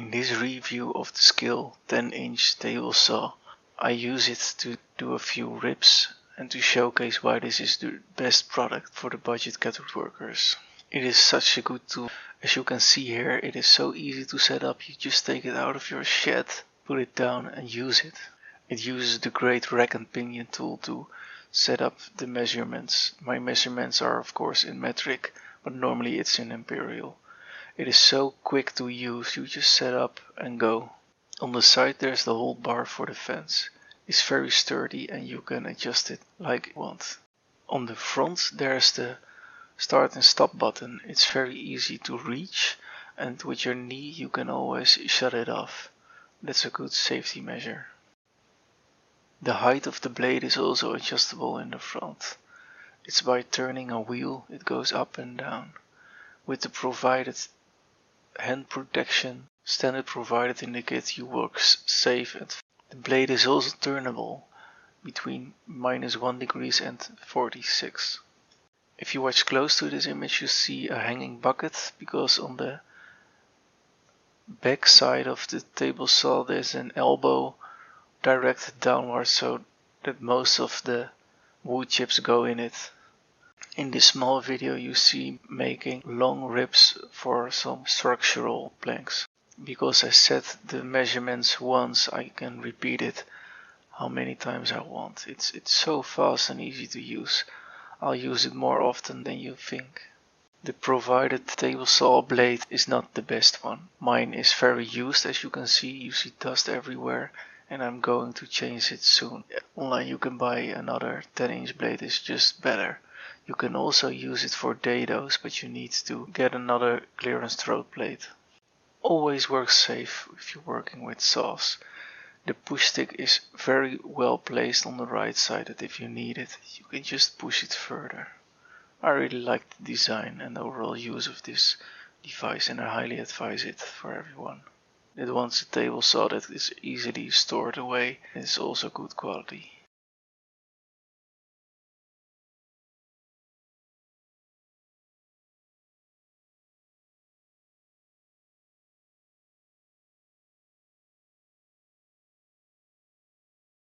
In this review of the Skil 10-inch table saw, I use it to do a few rips and to showcase why this is the best product for the budget cat woodworkers. It is such a good tool. As you can see here, it is so easy to set up. You just take it out of your shed, put it down and use it. It uses the great rack and pinion tool to set up the measurements. My measurements are of course in metric, but normally it's in imperial. It is so quick to use, you just set up and go. On the side there's the hold bar for the fence. It's very sturdy and you can adjust it like you want. On the front there's the start and stop button. It's very easy to reach and with your knee you can always shut it off. That's a good safety measure. The height of the blade is also adjustable in the front. It's by turning a wheel, it goes up and down. With the provided hand protection standard provided in the kit, you work safe. And the blade is also turnable between -1 degrees and 46. If you watch close to this image you see a hanging bucket, because on the back side of the table saw there's an elbow directed downwards so that most of the wood chips go in it. In this small video you see making long rips for some structural planks. Because I set the measurements once, I can repeat it how many times I want. It's so fast and easy to use. I'll use it more often than you think. The provided table saw blade is not the best one. Mine is very used, as you can see. You see dust everywhere and I'm going to change it soon. Online you can buy another 10-inch blade, it's just better. You can also use it for dados, but you need to get another clearance throat plate. Always work safe if you're working with saws. The push stick is very well placed on the right side, that if you need it, you can just push it further. I really like the design and the overall use of this device, and I highly advise it for everyone that wants a table saw that is easily stored away and is also good quality.